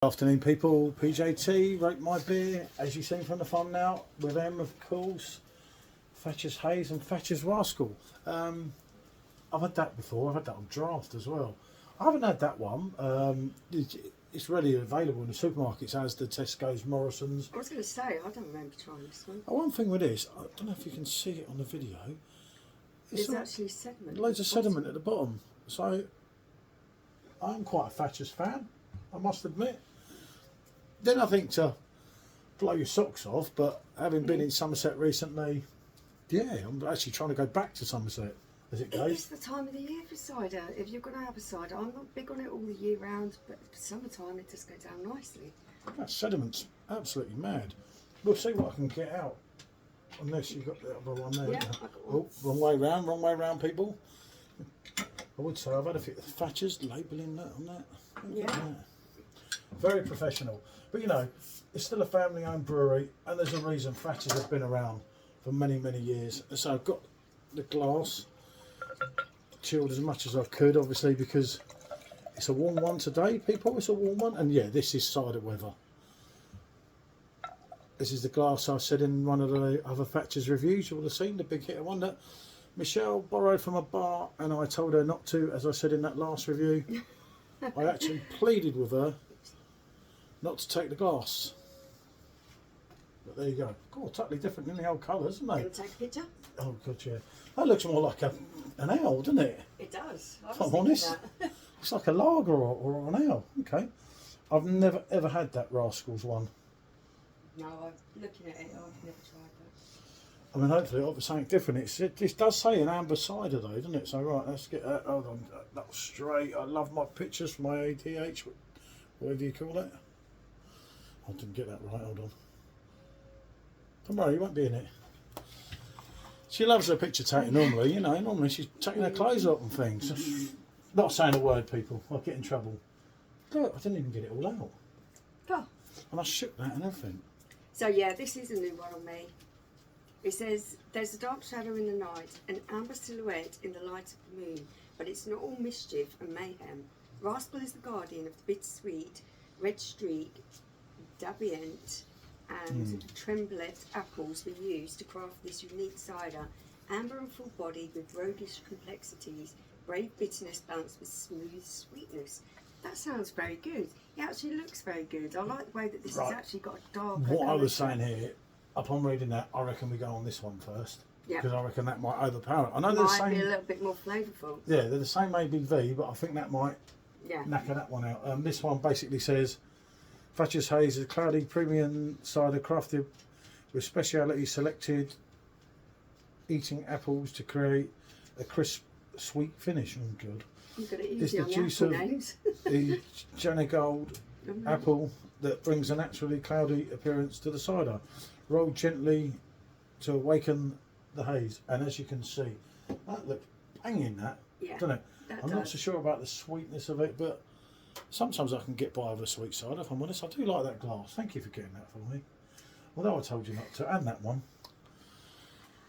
Afternoon people, PJT, rate my beer, as you've seen from the thumbnail, with them of course, Thatchers Haze and Thatchers Rascal. I've had that before, I've had that on draft as well. I haven't had that one, it's readily available in the supermarkets as the Tesco's, Morrisons. I was going to say, I don't remember trying this one. One thing with this, I don't know if you can see it on the video, There's actually sediment. Loads of sediment at the bottom, so I'm quite a Thatchers fan, I must admit. Then I think to blow your socks off, but having been in Somerset recently, yeah, I'm actually trying to go back to Somerset as it goes. It's the time of the year for cider. If you're going to have a cider, I'm not big on it all the year round, but summertime it does go down nicely. That sediment's absolutely mad. We'll see what I can get out. Unless you've got the other one there. Yeah, I got one. Oh, wrong way round, people. I would say I've had a few Thatchers labelling that on that. Yeah. Very professional. But you know, it's still a family owned brewery and there's a reason Thatchers have been around for many, many years. So I've got the glass chilled as much as I could, obviously, because it's a warm one today, people. It's a warm one. And yeah, this is cider weather. This is the glass I said in one of the other Thatchers reviews. You would have seen the big hitter one that Michelle borrowed from a bar and I told her not to, as I said in that last review. I actually pleaded with her not to take the glass. But there you go. God, totally different in the old colours, isn't they? Can I take a picture? Oh god, yeah. That looks more like an ale, doesn't it? It does. If I'm honest. That. It's like a lager or an ale. Okay. I've never ever had that Rascals one. No, I'm looking at it. I've never tried that. I mean, hopefully it'll be something different. This does say an amber cider though, doesn't it? So right, let's get that. Hold on, that was straight. I love my pictures for my ADH, whatever you call it. I didn't get that right. Hold on. Don't worry, you won't be in it. She loves her picture taking normally. You know, normally she's taking her clothes up and things. Not saying a word, people. I'll get in trouble. Look, I didn't even get it all out. Oh. And I shook that and everything. So yeah, this is a new one on me. It says, there's a dark shadow in the night, an amber silhouette in the light of the moon, but it's not all mischief and mayhem. Rascal is the guardian of the bittersweet, red streak, Dabient and Tremblet apples we use to craft this unique cider. Amber and full-bodied with roguish complexities, brave bitterness balanced with smooth sweetness. That sounds very good. It actually looks very good. I like the way that this has actually got a dark. What I was saying here, upon reading that, I reckon we go on this one first. Yeah. Because I reckon that might overpower it. I know It they're the might same. be a little bit more flavourful. Yeah, they're the same ABV, but I think that might Yeah. knacker that one out. This one basically says Thatchers Haze is a cloudy premium cider crafted with speciality selected eating apples to create a crisp, sweet finish. Oh god. You've got it It's easy the on the juice apple of names. the Janigold apple that brings a naturally cloudy appearance to the cider. Rolled gently to awaken the haze. And as you can see, that looks banging, that, Yeah, doesn't it? that I'm not does. so sure about the sweetness of it, but sometimes I can get by with a sweet cider, if I'm honest. I do like that glass. Thank you for getting that for me. Although I told you not to, and that one.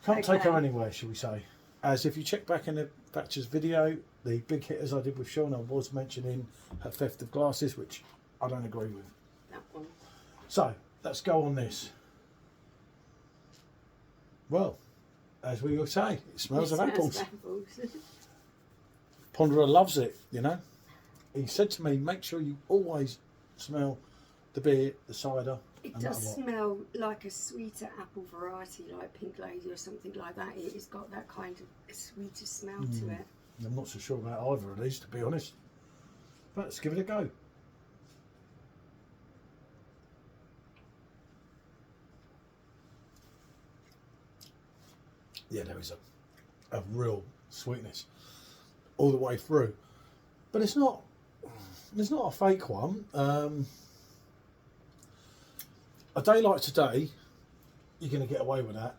Can't take her anywhere, shall we say. As if you check back in the Thatchers video, the big hitters I did with Sean, I was mentioning her theft of glasses, which I don't agree with. That one. So, let's go on this. Well, as we would say, it smells of apples. Ponderer loves it, you know. He said to me, make sure you always smell the beer, the cider. It and does that lot. smell like a sweeter apple variety, like Pink Lady or something like that. It's got that kind of sweeter smell to it. I'm not so sure about either of these, to be honest. But let's give it a go. Yeah, there is a real sweetness all the way through, but it's not a fake one. A day like today, you're going to get away with that.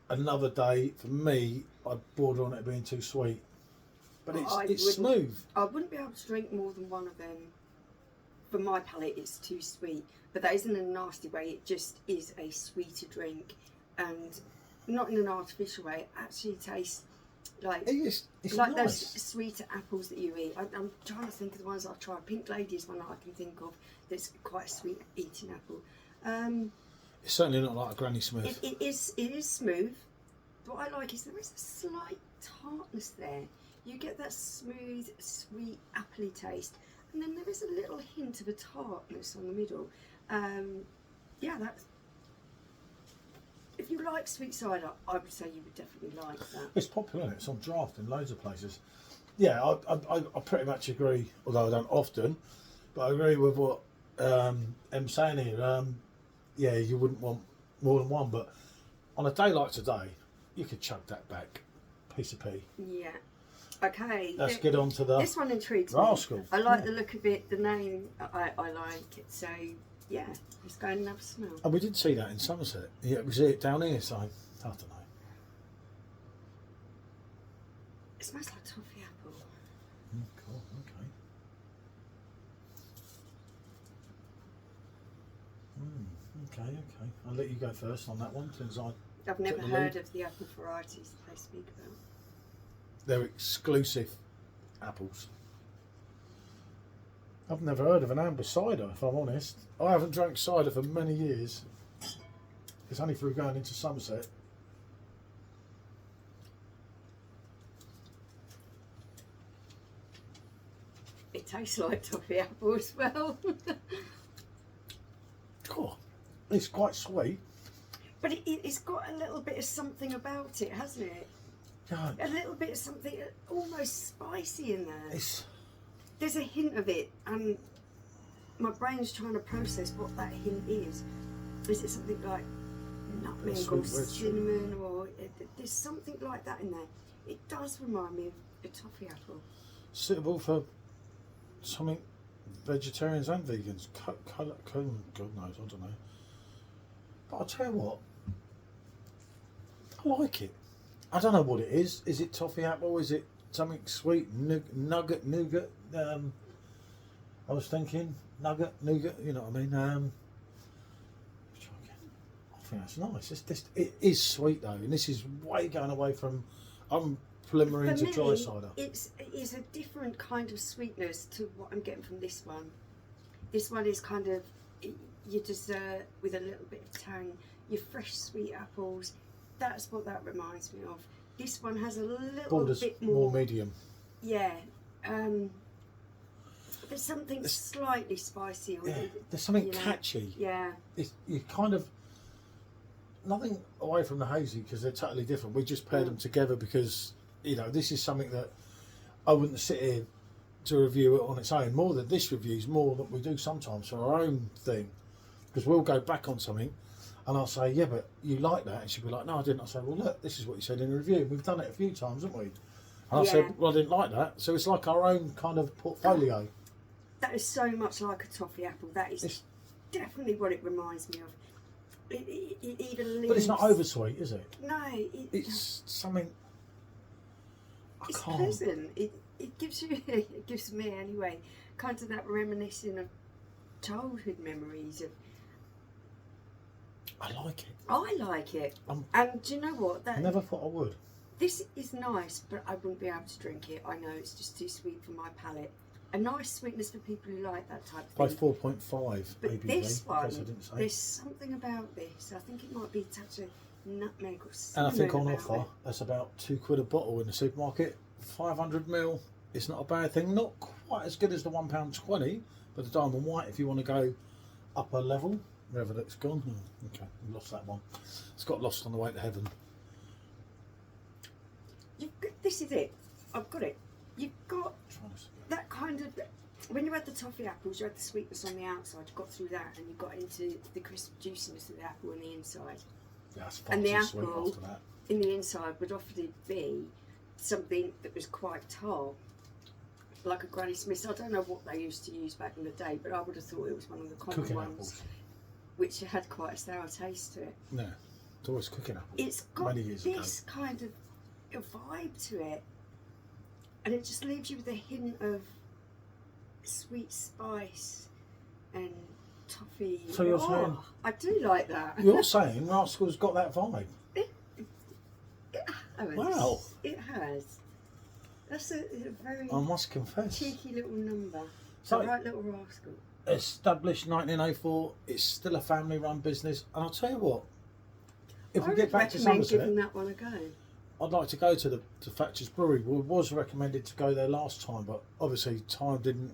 Another day, for me, I'd border on it being too sweet. But it's smooth. I wouldn't be able to drink more than one of them. For my palate, it's too sweet. But that isn't in a nasty way. It just is a sweeter drink, and not in an artificial way. It actually tastes Like It's like nice. those sweeter apples that you eat. I'm trying to think of the ones I've tried. Pink Lady is one that I can think of that's quite a sweet eating apple. It's certainly not like a Granny Smith. It is smooth. What I like is there is a slight tartness there. You get that smooth, sweet, appley taste, and then there is a little hint of a tartness on the middle. Yeah, that's. If you like sweet cider, I would say you would definitely like that. It's popular, isn't it? It's on draft in loads of places. Yeah, I pretty much agree, although I don't often, but I agree with what Em's saying here. Yeah, you wouldn't want more than one, but on a day like today, you could chug that back. Piece of pea. Yeah. Okay. Let's get on to the This one intrigues Rascal. me. I like the look of it, the name, I like it. So, yeah, let's go and have a smell. And we did see that in Somerset. Yeah, we see it down here, so I don't know. It smells like toffee apple. Cool, okay. Okay. I'll let you go first on that one, since I've never the heard lead. of the apple varieties that they speak about. They're exclusive apples. I've never heard of an amber cider, if I'm honest. I haven't drank cider for many years. It's only through going into Somerset. It tastes like toffee apple as well. Oh, it's quite sweet. But it's got a little bit of something about it, hasn't it? Yeah, A little bit of something almost spicy in there. it's There's a hint of it, and my brain's trying to process what that hint is. Is it something like nutmeg Sweet or red sugar. cinnamon, or there's something like that in there? It does remind me of a toffee apple. suitable for something vegetarians and vegans. God knows, I don't know. But I'll tell you what, I like it. I don't know what it is. Is it toffee apple? Is it something sweet? Nugget, nougat? I was thinking nugget, nougat, you know what I mean? Try again. I think that's nice. It is sweet though, and this is way going away from, I'm preliminary into dry cider. It is a different kind of sweetness to what I'm getting from this one. This one is kind of your dessert with a little bit of tang, your fresh sweet apples. That's what that reminds me of. This one has a little Borders bit more medium. Yeah. There's something slightly spicy. Or, Yeah, there's something you know, catchy. Yeah. You kind of, nothing away from the hazy because they're totally different. We just paired them together because, you know, this is something that I wouldn't sit here to review it on its own. More than this reviews, more than we do sometimes for our own thing, because we'll go back on something and I'll say, yeah, but you like that, and she'll be like, no, I didn't. I say, well, look, this is what you said in the review. We've done it a few times, haven't we? And I said, well, I didn't like that. So it's like our own kind of portfolio. That is so much like a toffee apple. That is definitely what it reminds me of. It even leaves... But it's not oversweet, is it? No. It's something... It's pleasant. It gives you, it gives me anyway, kind of that reminiscing of childhood memories of... I like it. I like it. And do you know what? I never thought I would. This is nice, but I wouldn't be able to drink it. I know it's just too sweet for my palate. A nice sweetness for people who like that type of thing. By 4.5 But ABV, this one, in case I didn't say. there's something about this. I think it might be a touch of nutmeg or And cinnamon. I think on about offer, it. that's about £2 a bottle in the supermarket. 500ml. It's not a bad thing. Not quite as good as the £1.20, but the Diamond White if you want to go upper level. Wherever that's gone. Oh, okay, we lost that one. It's got lost on the way to heaven. This is it. I've got it. You've got that kind of... When you had the toffee apples, you had the sweetness on the outside. You got through that, and you got into the crisp juiciness of the apple on the inside. Yeah, that's far And the too sweet apple after that. in the inside would often be something that was quite tart, like a Granny Smith. I don't know what they used to use back in the day, but I would have thought it was one of the common Cooking ones, apples. which had quite a sour taste to it. No, it's always cooking apples. It's got Many years this kind of a vibe to it, and it just leaves you with a hint of sweet spice and toffee. So you're saying... I do like that. You're saying Rascal's got that vibe? and Wow. it has. That's a very I must confess. cheeky little number. So- So, right little rascal. Established 1904. It's still a family-run business, and I'll tell you what. If we get back to recommend Somerset, giving that one a go. I'd like to go to the Thatchers Brewery. We was recommended to go there last time, but obviously time didn't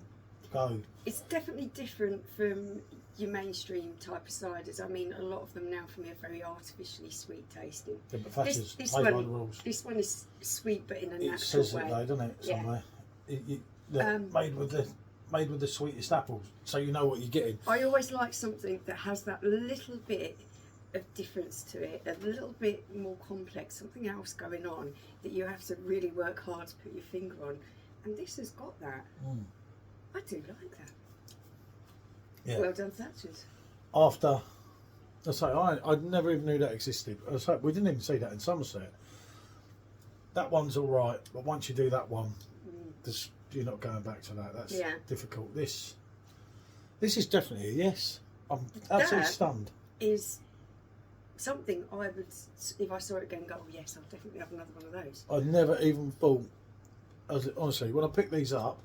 go. It's definitely different from your mainstream type of ciders. I mean, a lot of them now for me are very artificially sweet tasting. Yeah, but Thatchers This play by one- the rules. This one is sweet, but in a It natural says way. it though, doesn't it? Yeah. Somewhere. Made with the sweetest apples, so you know what you're getting. I always like something that has that little bit of difference to it, a little bit more complex, something else going on that you have to really work hard to put your finger on. And this has got that. Mm. I do like that. Yeah. Well done, Thatchers. After, I say, I never even knew that existed. I say, we didn't even see that in Somerset. That one's all right, but once you do that one, you're not going back to that. That's difficult. This is definitely a yes. I'm absolutely That stunned. Is something I would, if I saw it again, go, oh yes, I'll definitely have another one of those. I never even thought, honestly, when I picked these up,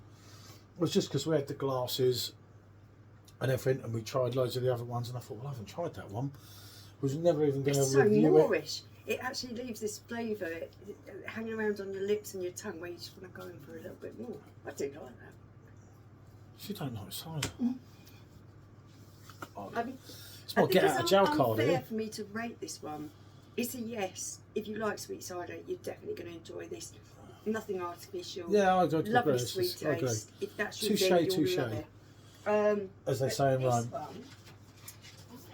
it was just because we had the glasses and everything, and we tried loads of the other ones, and I thought, well, I haven't tried that one. I was never even going to It's so review Moorish. It actually leaves this flavour hanging around on your lips and your tongue where you just want to go in for a little bit more. I do like that. She don't like cider. Oh, I mean, it's my get out of jail card unfair here. for me to rate this one. It's a yes. If you like sweet cider, you're definitely going to enjoy this. Nothing artificial. Yeah, I agree. Lovely sweet I agree. taste. If that's your Touche, thing, you'll touche. love it. As they But say in this Rome. one,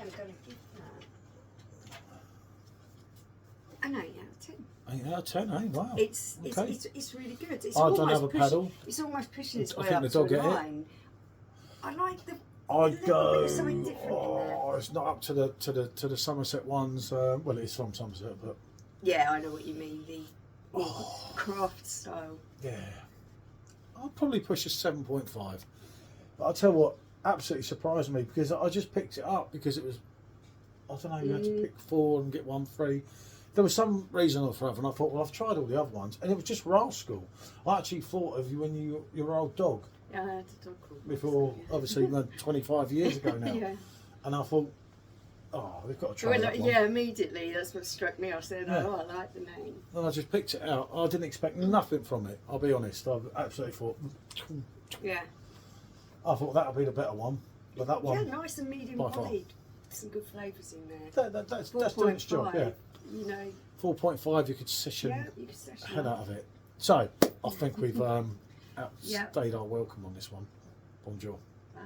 I'm going to give that an 8 out of 10. 8 out of 10, eh? Wow. It's Okay. it's really good. It's I don't almost have a paddle. It's almost pushing its I way think up the to dog a get it. line. I like the. I'd little go. bit of something different in there. Oh, it's not up to the Somerset ones. Well, it's from Somerset, but Yeah, I know what you mean. The craft style. yeah, I'd probably push a 7.5. But I'll tell you what, absolutely surprised me because I just picked it up because it was. I don't know. You had to pick 4 and get 1 free. There was some reason or other, and I thought, well, I've tried all the other ones, and it was just Rascal. I actually thought of you when your old dog. Yeah, I had a dog called Before, obviously, 25 years ago now. Yeah. And I thought, oh, we've got to try Well, that one. yeah, immediately that's what struck me. I said, Yeah. oh, I like the name. And I just picked it out. I didn't expect nothing from it, I'll be honest. I absolutely thought, Yeah. I thought that would be the better one. But that one, Yeah, nice and medium by far. bodied. Some good flavours in there. that's doing its job, yeah. 4.5, you know. 4.5, you could session Yeah, you can session head up. out of it. So, I think we've outstayed Yeah. our welcome on this one. Bonjour. Bye.